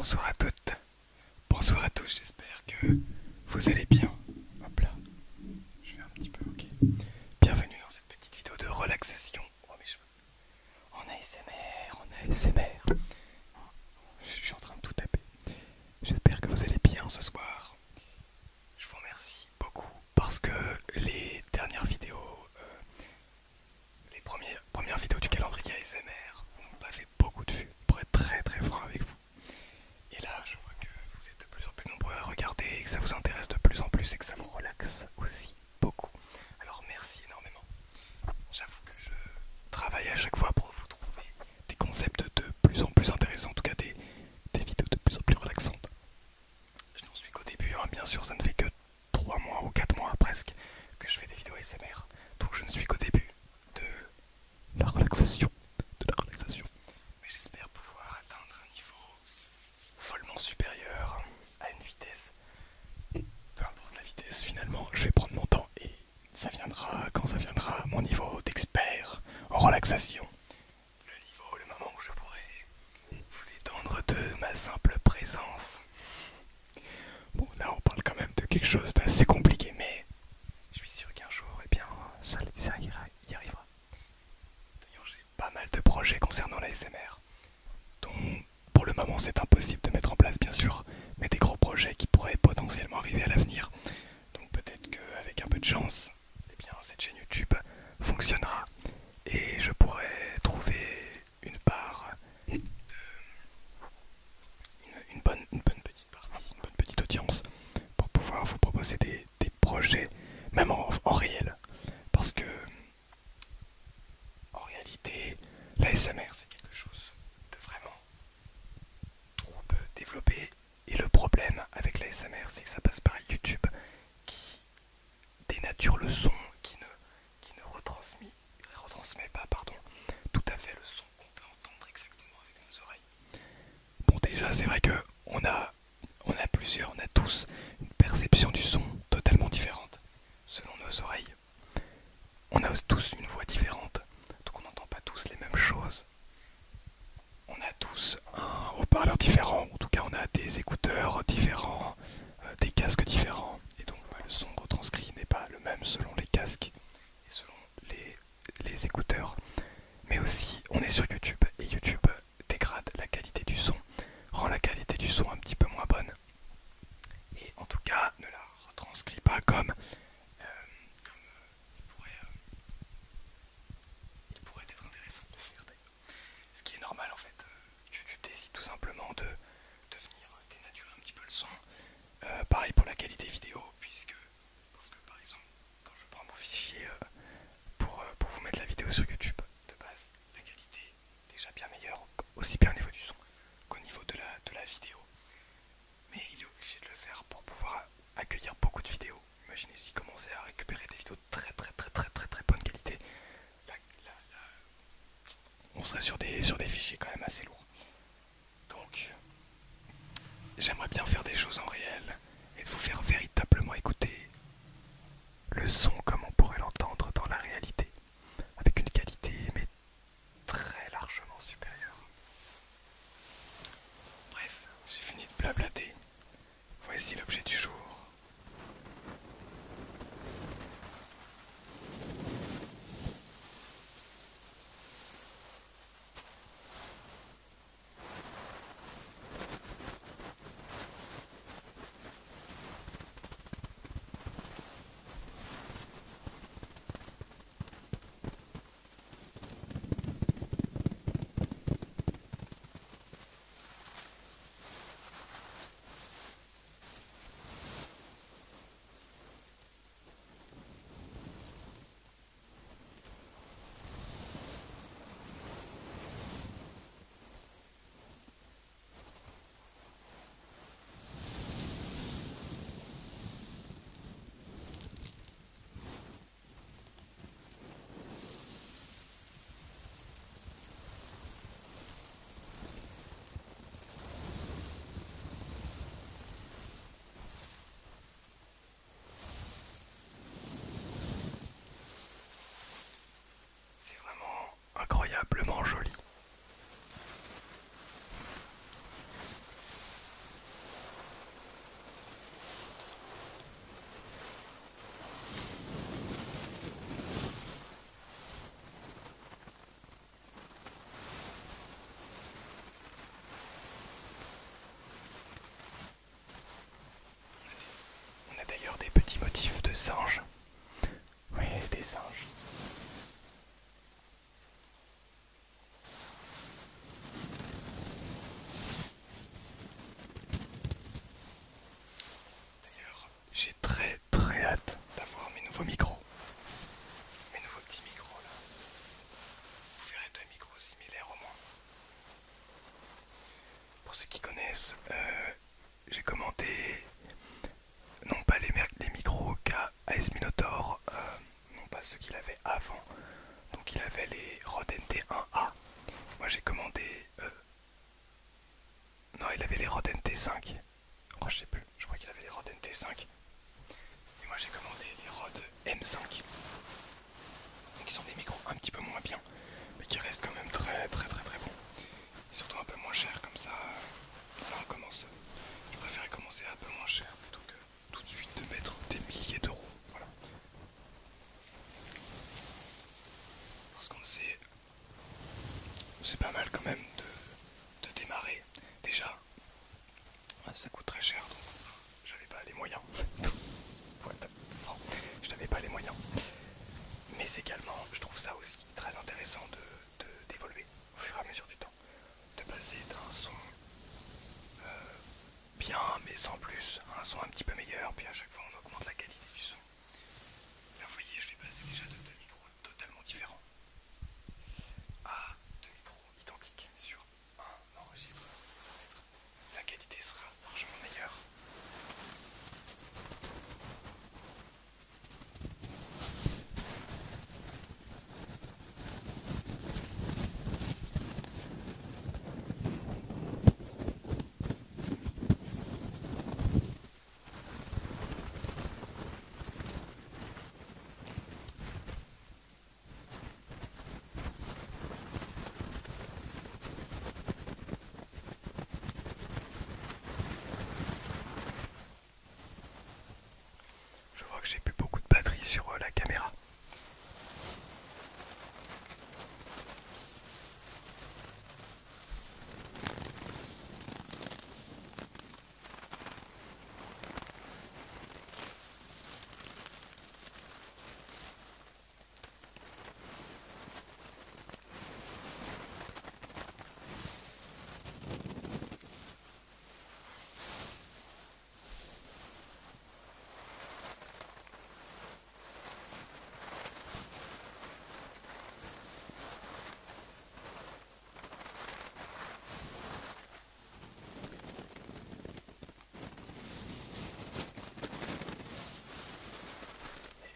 Bonsoir à toutes, bonsoir à tous, j'espère que vous allez bien. Hop là, je vais un petit peu, ok. Bienvenue dans cette petite vidéo de relaxation. Oh mes cheveux. En ASMR, en ASMR. Je suis en train de tout taper. J'espère que vous allez bien ce soir. Je vous remercie beaucoup parce que les dernières vidéos, les premières vidéos du calendrier ASMR n'ont pas fait beaucoup de vues, pour être très très franc avec vous. Et là, je vois que vous êtes de plus en plus nombreux à regarder et que ça vous intéresse de plus en plus et que ça vous relaxe aussi beaucoup. Alors merci énormément. J'avoue que je travaille à chaque fois pour vous trouver des concepts de plus en plus intéressants, en tout cas des vidéos de plus en plus relaxantes. Je n'en suis qu'au début, hein. Bien sûr ça ne fait que 3 mois ou 4 mois presque que je fais des vidéos ASMR. Donc je ne suis qu'au début de la relaxation, Mais j'espère pouvoir atteindre un niveau follement supérieur à une vitesse. Peu importe la vitesse, finalement, je vais prendre mon temps et ça viendra quand ça viendra, mon niveau d'expert en relaxation. Le moment où je pourrai vous détendre de ma simple présence. Bon, là on parle quand même de quelque chose d'assez compliqué, mais je suis sûr qu'un jour, eh bien, ça y arrivera. D'ailleurs, j'ai pas mal de projets concernant la SMR, dont pour le moment c'est impossible de mettre en place, bien sûr, mais des gros projets qui pourraient potentiellement arriver à l'avenir. Donc peut-être qu'avec un peu de chance, eh bien, cette chaîne YouTube fonctionnera et je pourrais trouver une part de une bonne petite partie, une bonne petite audience pour pouvoir vous proposer des projets, même en réel. Parce que en réalité, la SMR c'est quelque chose de vraiment trop peu développé. Et le problème avec la SMR, c'est que ça passe par YouTube qui dénature le son, qui ne retransmet pas tout à fait le son qu'on peut entendre exactement avec nos oreilles. Bon, déjà c'est vrai que on a tous une perception du son totalement différente selon nos oreilles. On a tous une voix différente, donc on n'entend pas tous les mêmes choses. On a tous un haut-parleur différent, en tout cas on a des écouteurs différents, des casques différents, et donc le son retranscrit n'est pas le même selon les casques et selon les écouteurs. Mais aussi on est sur YouTube, et YouTube dégrade la qualité du son, rend la qualité du son un petit peu moins bonne, et en tout cas ne la retranscrit pas comme il pourrait être intéressant de faire d'ailleurs. Ce qui est normal en fait. YouTube décide tout simplement de venir dénaturer un petit peu le son. Pareil pour la qualité vidéo, parce que par exemple, quand je prends mon fichier pour vous mettre la vidéo sur YouTube, de base, la qualité est déjà bien meilleure, aussi bien au niveau du son qu'au niveau de la vidéo. Mais il est obligé de le faire pour pouvoir accueillir beaucoup de vidéos. Imaginez s'il commençait à récupérer des vidéos de très bonne qualité. On serait sur des fichiers quand même assez lourds. Donc, j'aimerais bien faire des choses en réel et de vous faire véritablement écouter le son comme on pourrait l'entendre dans la réalité, avec une qualité mais très largement supérieure. Bref, j'ai fini de blablater. Voici l'objet du jour. singes. Oui, des singes. D'ailleurs, j'ai très hâte d'avoir mes nouveaux micros. Mes nouveaux petits micros là. Vous verrez deux micros similaires au moins. Pour ceux qui connaissent, j'ai commenté non pas les micros qu'AS Minotaur, non pas ceux qu'il avait avant. Donc il avait les Rode NT1A. Moi j'ai commandé... non, il avait les Rode NT5. Oh, je sais plus, je crois qu'il avait les Rode NT5. Et moi j'ai commandé les Rode M5. Donc ils sont des micros un petit peu moins bien, mais qui restent quand même très bons. Et surtout un peu moins cher comme ça. Là on commence. Je préférais commencer un peu moins cher plutôt que tout de suite de mettre des milliers d'euros. Voilà. Parce qu'on sait, c'est pas mal quand même de démarrer. Déjà, ça coûte très cher donc j'avais pas les moyens. Ouais, non, je n'avais pas les moyens. Mais également, je trouve ça aussi très intéressant d'évoluer au fur et à mesure du temps. De passer d'un son bien mais sans plus à un son un petit peu meilleur, puis à chaque fois on augmente la qualité du son. Là vous voyez, je vais passer déjà de deux micros totalement différents à deux micros identiques sur un enregistreur. Ça va être, la qualité sera largement meilleure. Je vois que j'ai plus beaucoup de batterie sur la caméra.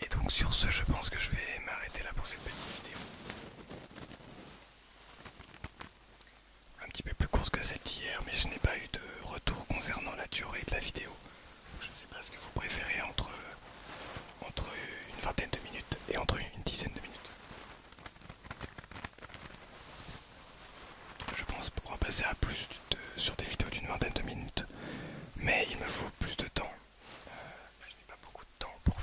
Et donc sur ce, je pense que je vais m'arrêter là pour cette petite vidéo. Un petit peu plus courte que celle d'hier, mais je n'ai pas eu de retour concernant la durée de la vidéo. Je ne sais pas ce que vous préférez entre une vingtaine de minutes et entre une dizaine de minutes. Je pense pouvoir passer à plus sur des vidéos d'une vingtaine de minutes, mais il me faut plus de temps. Je n'ai pas beaucoup de temps pour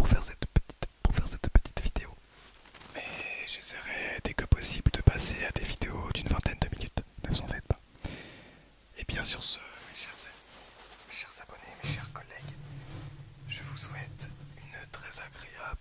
faire cette petite vidéo. Mais j'essaierai dès que possible de passer à des vidéos d'une vingtaine de minutes, ne vous en faites pas. Et bien sur ce, mes chers abonnés, mes chers collègues, je vous souhaite une très agréable